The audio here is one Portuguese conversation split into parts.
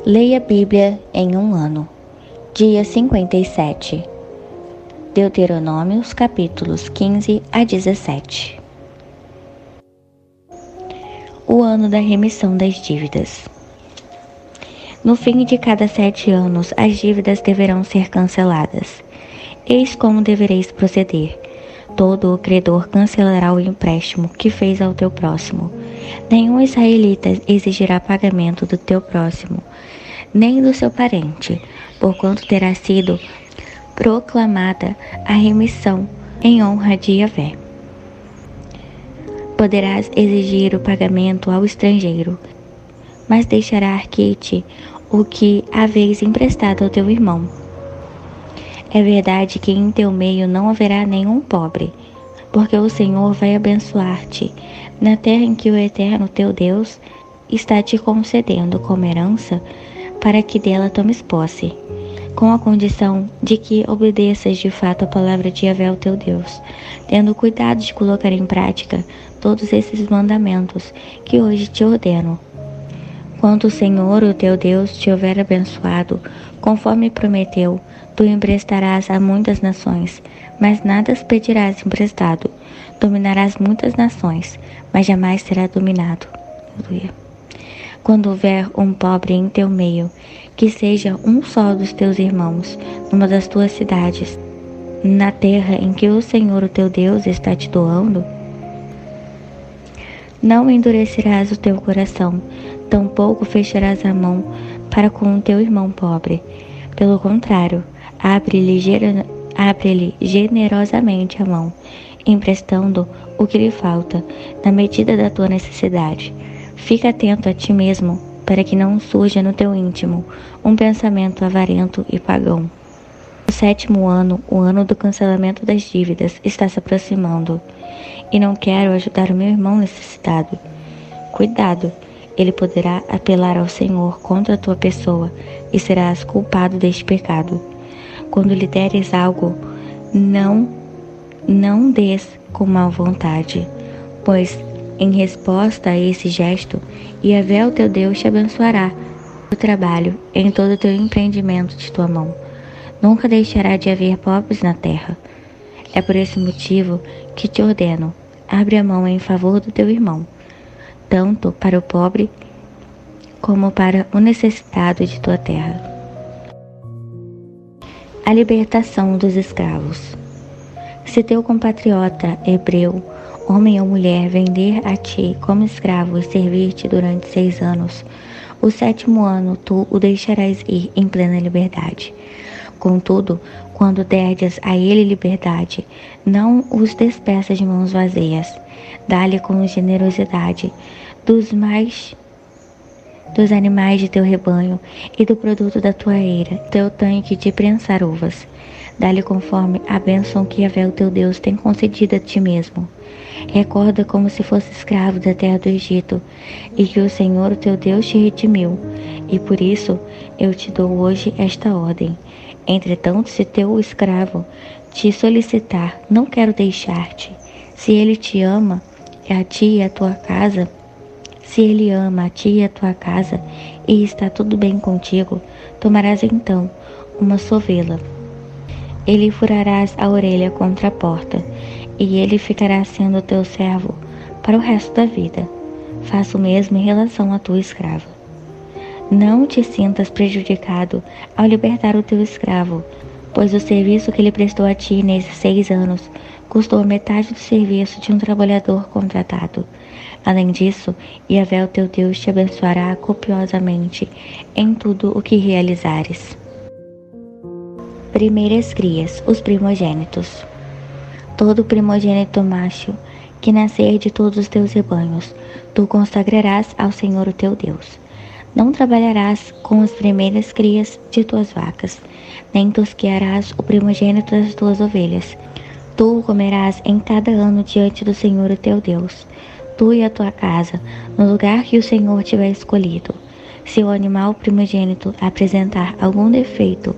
Leia a Bíblia em um ano. Dia 57. Deuteronômios, capítulos 15 a 17. O ano da remissão das dívidas. No fim de cada 7 anos, as dívidas deverão ser canceladas. Eis como devereis proceder. Todo o credor cancelará o empréstimo que fez ao teu próximo. Nenhum israelita exigirá pagamento do teu próximo, nem do seu parente, porquanto terá sido proclamada a remissão em honra de Yahvé. Poderás exigir o pagamento ao estrangeiro, mas deixará que-te o que haveis emprestado ao teu irmão. É verdade que em teu meio não haverá nenhum pobre, porque o Senhor vai abençoar-te na terra em que o Eterno teu Deus está te concedendo como herança, para que dela tomes posse, com a condição de que obedeças de fato a palavra de Yahvé o teu Deus, tendo cuidado de colocar em prática todos esses mandamentos que hoje te ordeno. Quando o Senhor, o teu Deus, te houver abençoado, conforme prometeu, tu emprestarás a muitas nações, mas nada as pedirás emprestado. Dominarás muitas nações, mas jamais será dominado. Aleluia. Quando houver um pobre em teu meio, que seja um só dos teus irmãos, numa das tuas cidades, na terra em que o Senhor, o teu Deus, está te doando, não endurecerás o teu coração, tampouco fecharás a mão para com o teu irmão pobre. Pelo contrário, abre-lhe generosamente a mão, emprestando o que lhe falta, na medida da tua necessidade. Fica atento a ti mesmo, para que não surja no teu íntimo um pensamento avarento e pagão. O 7º ano, o ano do cancelamento das dívidas, está se aproximando, e não quero ajudar o meu irmão necessitado. Cuidado, ele poderá apelar ao Senhor contra a tua pessoa, e serás culpado deste pecado. Quando lhe deres algo, não des com má vontade, pois em resposta a esse gesto, Yahvé, o teu Deus, te abençoará no trabalho, em todo o teu empreendimento de tua mão. Nunca deixará de haver pobres na terra. É por esse motivo que te ordeno, abre a mão em favor do teu irmão, tanto para o pobre como para o necessitado de tua terra. A libertação dos escravos. Se teu compatriota hebreu, homem ou mulher, vender a ti como escravo e servir-te durante 6 anos, o 7º ano tu o deixarás ir em plena liberdade. Contudo, quando derdes a ele liberdade, não os despeças de mãos vazias. Dá-lhe com generosidade dos animais de teu rebanho e do produto da tua eira, teu tanque de prensar uvas. Dá-lhe conforme a bênção que Yahvé, o teu Deus, tem concedido a ti mesmo. Recorda como se fosse escravo da terra do Egito, e que o Senhor, o teu Deus, te redimiu, e por isso eu te dou hoje esta ordem. Entretanto, se teu escravo te solicitar, não quero deixar-te. Se ele ama a ti e a tua casa, e está tudo bem contigo, tomarás então uma sovela. Ele furarás a orelha contra a porta, e ele ficará sendo teu servo para o resto da vida. Faça o mesmo em relação à tua escrava. Não te sintas prejudicado ao libertar o teu escravo, pois o serviço que ele prestou a ti nesses 6 anos custou a metade do serviço de um trabalhador contratado. Além disso, Yahvé, o teu Deus, te abençoará copiosamente em tudo o que realizares. Primeiras crias, os primogênitos. Todo primogênito macho que nascer de todos os teus rebanhos, tu consagrarás ao Senhor, o teu Deus. Não trabalharás com as primeiras crias de tuas vacas, nem tosquearás o primogênito das tuas ovelhas. Tu o comerás em cada ano diante do Senhor, o teu Deus, tu e a tua casa, no lugar que o Senhor tiver escolhido. Se o animal primogênito apresentar algum defeito,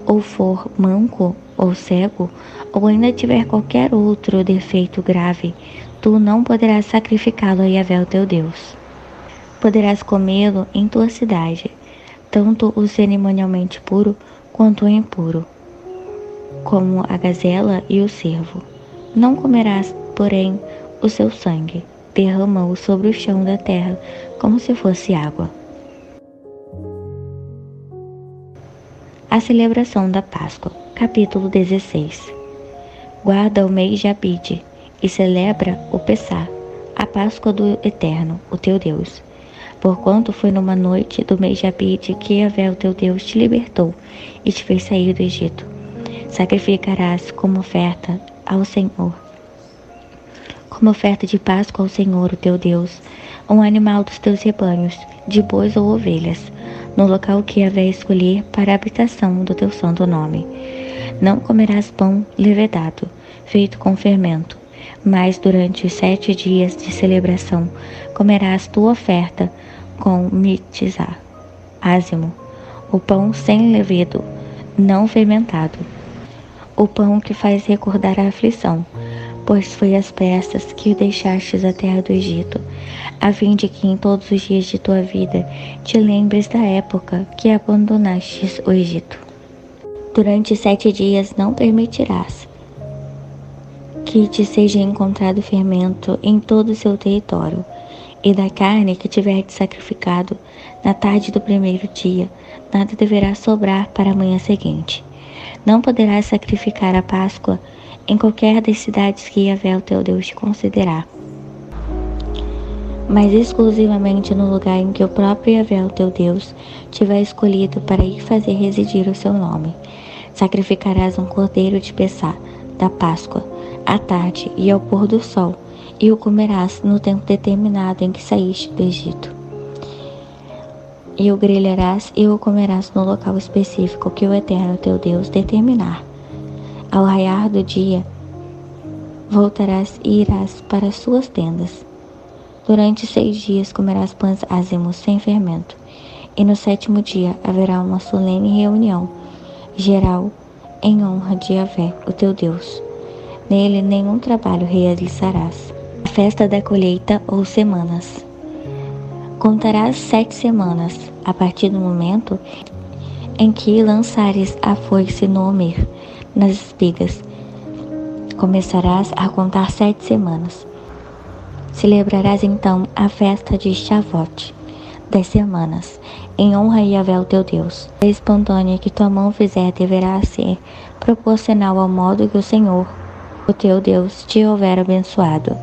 ou for manco ou cego, ou ainda tiver qualquer outro defeito grave, tu não poderás sacrificá-lo a Yahvé, o teu Deus. poderás comê-lo em tua cidade, tanto o cerimonialmente puro quanto o impuro, como a gazela e o cervo. Não comerás, porém, o seu sangue. Derrama-o sobre o chão da terra, como se fosse água. A celebração da Páscoa. Capítulo 16. Guarda o mês de Abide e celebra o Pessá, a Páscoa do Eterno, o teu Deus. Porquanto foi numa noite do mês de Abide que Yahvé, o teu Deus, te libertou e te fez sair do Egito. Sacrificarás como oferta ao Senhor, como oferta de Páscoa ao Senhor, o teu Deus, um animal dos teus rebanhos, de bois ou ovelhas, no local que Yahvé escolher para a habitação do teu santo nome. Não comerás pão levedado, feito com fermento, mas durante os 7 dias de celebração comerás tua oferta com mitizá, ázimo, o pão sem levedo, não fermentado, o pão que faz recordar a aflição, pois foi às pressas que deixastes a terra do Egito, a fim de que em todos os dias de tua vida te lembres da época que abandonastes o Egito. Durante 7 dias não permitirás que te seja encontrado fermento em todo o seu território, e da carne que tiverdes sacrificado na tarde do primeiro dia, nada deverá sobrar para a manhã seguinte. Não poderás sacrificar a Páscoa em qualquer das cidades que Yahvé, o teu Deus, te considerar, mas exclusivamente no lugar em que o próprio Yahvé, o teu Deus, tiver escolhido para ir fazer residir o seu nome. Sacrificarás um cordeiro de Pessá, da Páscoa, à tarde e ao pôr do sol, e o comerás no tempo determinado em que saíste do Egito. E o grelharás e o comerás no local específico que o Eterno teu Deus determinar. Ao raiar do dia, voltarás e irás para as suas tendas. Durante 6 dias comerás pães ázimos sem fermento, e no 7º dia haverá uma solene reunião geral em honra de Yahvé, o teu Deus. Nele nenhum trabalho realizarás. A festa da colheita ou semanas. Contarás 7 semanas, a partir do momento em que lançares a foice no homer, nas espigas. Começarás a contar 7 semanas. Celebrarás então a festa de Shavuot, das semanas, em honra a Yahvé, o teu Deus. A espontânea que tua mão fizer deverá ser proporcional ao modo que o Senhor, o teu Deus, te houver abençoado,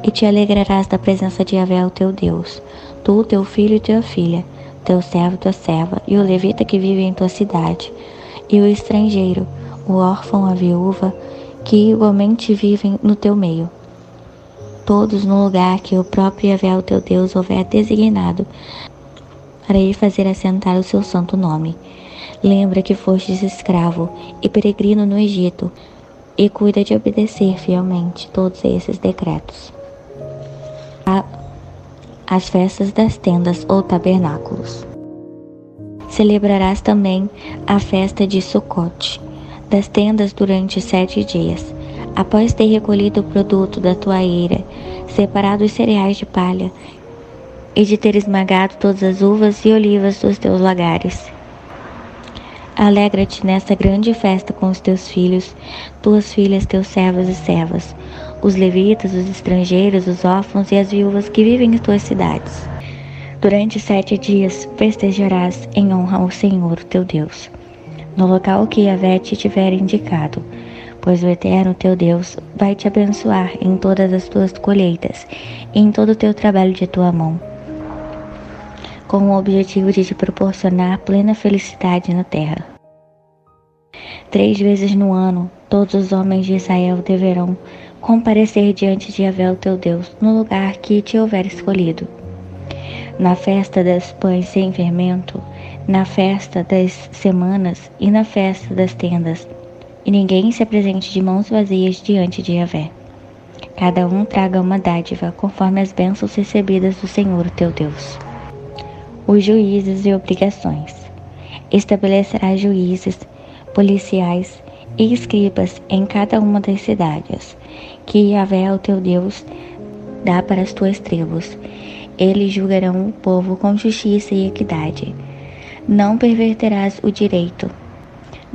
e te alegrarás da presença de Yahvé, o teu Deus, tu, teu filho e tua filha, teu servo e tua serva, e o levita que vive em tua cidade, e o estrangeiro, o órfão, a viúva, que igualmente vivem no teu meio. Todos no lugar que o próprio Yahvé, o teu Deus, houver designado, para ir fazer assentar o seu santo nome. Lembra que fostes escravo e peregrino no Egito, e cuida de obedecer fielmente todos esses decretos. As festas das tendas ou tabernáculos. Celebrarás também a festa de Sucote, das tendas durante 7 dias, após ter recolhido o produto da tua eira, separado os cereais de palha, e de ter esmagado todas as uvas e olivas dos teus lagares. Alegra-te nesta grande festa com os teus filhos, tuas filhas, teus servos e servas, os levitas, os estrangeiros, os órfãos e as viúvas que vivem em tuas cidades. Durante 7 dias festejarás em honra ao Senhor, teu Deus, no local que Yahvé te tiver indicado, pois o Eterno teu Deus vai te abençoar em todas as tuas colheitas e em todo o teu trabalho de tua mão, com o objetivo de te proporcionar plena felicidade na terra. 3 vezes no ano, todos os homens de Israel deverão comparecer diante de Yahvé, o teu Deus, no lugar que te houver escolhido. Na festa dos pães sem fermento, na festa das semanas e na festa das tendas, e ninguém se apresente de mãos vazias diante de Yahvé. Cada um traga uma dádiva, conforme as bênçãos recebidas do Senhor teu Deus. Os juízes e obrigações. Estabelecerá juízes, policiais e escribas em cada uma das cidades, que Yahvé, o teu Deus, dá para as tuas tribos, Eles julgarão o povo com justiça e equidade. Não perverterás o direito.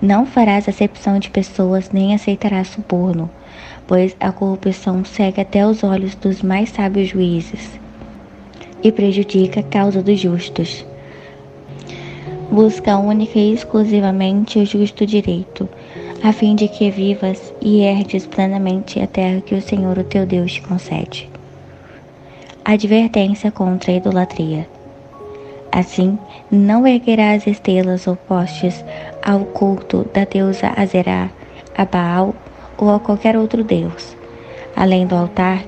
Não farás acepção de pessoas, nem aceitarás suborno, pois a corrupção cega até os olhos dos mais sábios juízes e prejudica a causa dos justos. Busca única e exclusivamente o justo direito, a fim de que vivas e herdes plenamente a terra que o Senhor, o teu Deus, te concede. Advertência contra a idolatria. Assim, não erguerás estrelas ou postes ao culto da deusa Azerá, a Baal ou a qualquer outro deus, além do altar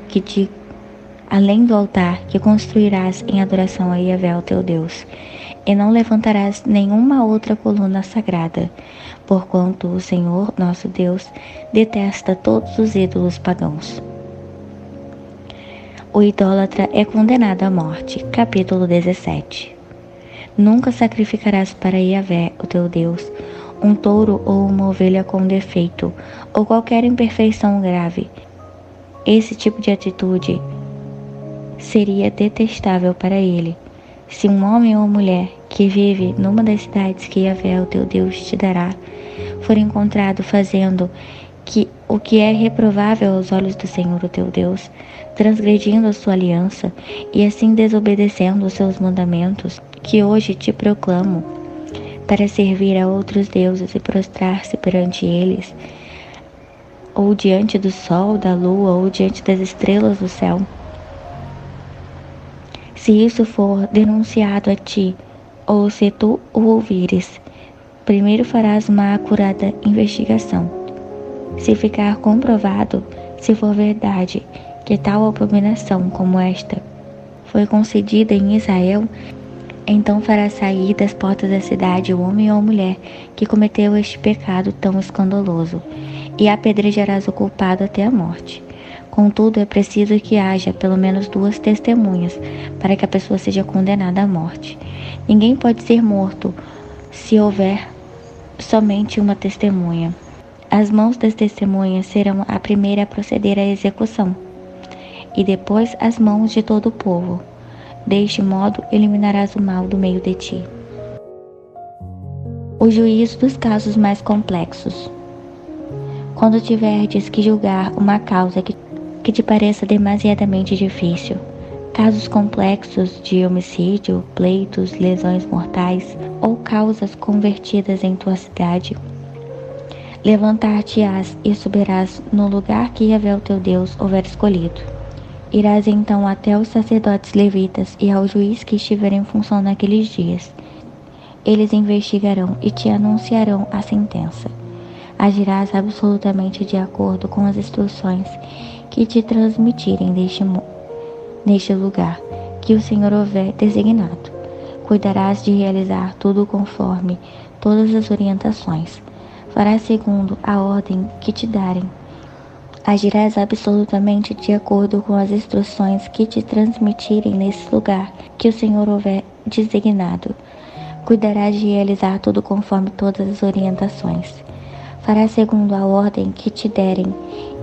que construirás em adoração a Yahvé, o teu Deus, e não levantarás nenhuma outra coluna sagrada, porquanto o Senhor, nosso Deus, detesta todos os ídolos pagãos. O idólatra é condenado à morte. Capítulo 17. Nunca sacrificarás para Yahvé, o teu Deus, um touro ou uma ovelha com defeito, ou qualquer imperfeição grave. Esse tipo de atitude seria detestável para ele. Se um homem ou mulher que vive numa das cidades que Yahvé, o teu Deus, te dará, for encontrado fazendo o que é reprovável aos olhos do Senhor, o teu Deus, transgredindo a sua aliança e assim desobedecendo os seus mandamentos, que hoje te proclamo, para servir a outros deuses e prostrar-se perante eles, ou diante do sol, da lua, ou diante das estrelas do céu. Se isso for denunciado a ti, ou se tu o ouvires, primeiro farás uma acurada investigação. Se ficar comprovado, se for verdade, que tal abominação como esta foi concedida em Israel, então farás sair das portas da cidade o homem ou mulher que cometeu este pecado tão escandaloso, e apedrejarás o culpado até a morte. Contudo, é preciso que haja pelo menos 2 testemunhas para que a pessoa seja condenada à morte. Ninguém pode ser morto se houver somente uma testemunha. As mãos das testemunhas serão a primeira a proceder à execução, e depois as mãos de todo o povo. Deste modo, eliminarás o mal do meio de ti. O juízo dos casos mais complexos. Quando tiverdes que julgar uma causa que te pareça demasiadamente difícil, casos complexos de homicídio, pleitos, lesões mortais ou causas convertidas em tua cidade, levantar-te-ás e subirás no lugar que Yahvé, o teu Deus, houver escolhido. Irás então até os sacerdotes levitas e ao juiz que estiver em função naqueles dias. Eles investigarão e te anunciarão a sentença. Agirás absolutamente de acordo com as instruções que te transmitirem neste lugar que o Senhor houver designado. Cuidarás de realizar tudo conforme todas as orientações. Farás segundo a ordem que te darem. Agirás absolutamente de acordo com as instruções que te transmitirem nesse lugar que o Senhor houver designado. Cuidarás de realizar tudo conforme todas as orientações. Farás segundo a ordem que te derem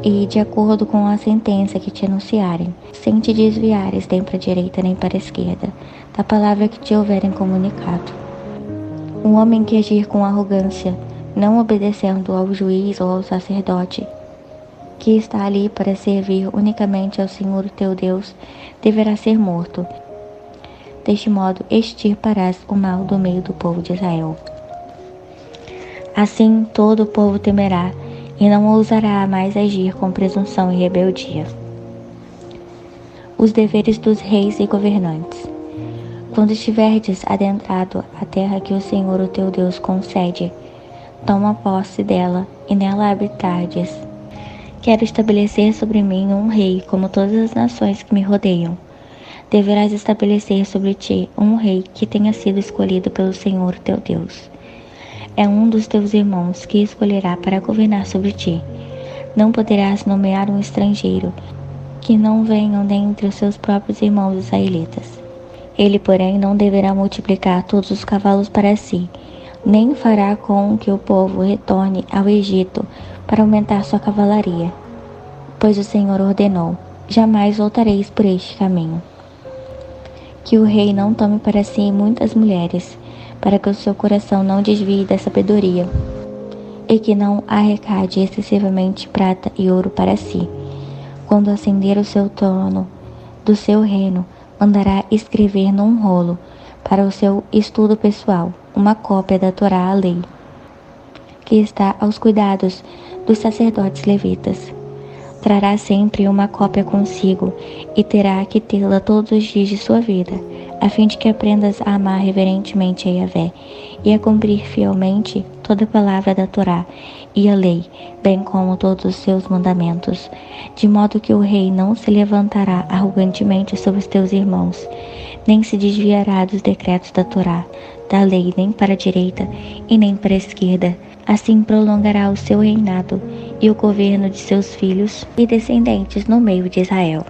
e de acordo com a sentença que te anunciarem, sem te desviares nem para a direita nem para a esquerda, da palavra que te houverem comunicado. Um homem que agir com arrogância, não obedecendo ao juiz ou ao sacerdote, que está ali para servir unicamente ao Senhor teu Deus, deverá ser morto. Deste modo extirparás o mal do meio do povo de Israel. Assim todo o povo temerá, e não ousará mais agir com presunção e rebeldia. Os deveres dos reis e governantes. Quando estiverdes adentrado a terra que o Senhor o teu Deus concede, toma posse dela e nela habitardes. Quero estabelecer sobre mim um rei, como todas as nações que me rodeiam. Deverás estabelecer sobre ti um rei que tenha sido escolhido pelo Senhor teu Deus. É um dos teus irmãos que escolherá para governar sobre ti. Não poderás nomear um estrangeiro que não venha dentre os seus próprios irmãos israelitas. Ele, porém, não deverá multiplicar todos os cavalos para si, nem fará com que o povo retorne ao Egito para aumentar sua cavalaria, pois o Senhor ordenou: jamais voltareis por este caminho. Que o rei não tome para si muitas mulheres, para que o seu coração não desvie da sabedoria, e que não arrecade excessivamente prata e ouro para si. Quando ascender o seu trono do seu reino, mandará escrever num rolo, para o seu estudo pessoal, uma cópia da Torá, a lei, que está aos cuidados dos sacerdotes levitas. Trará sempre uma cópia consigo e terá que tê-la todos os dias de sua vida, a fim de que aprendas a amar reverentemente a Yahvé e a cumprir fielmente toda a palavra da Torá e a lei, bem como todos os seus mandamentos, de modo que o rei não se levantará arrogantemente sobre os teus irmãos, nem se desviará dos decretos da Torá, da lei, nem para a direita e nem para a esquerda. Assim prolongará o seu reinado e o governo de seus filhos e descendentes no meio de Israel.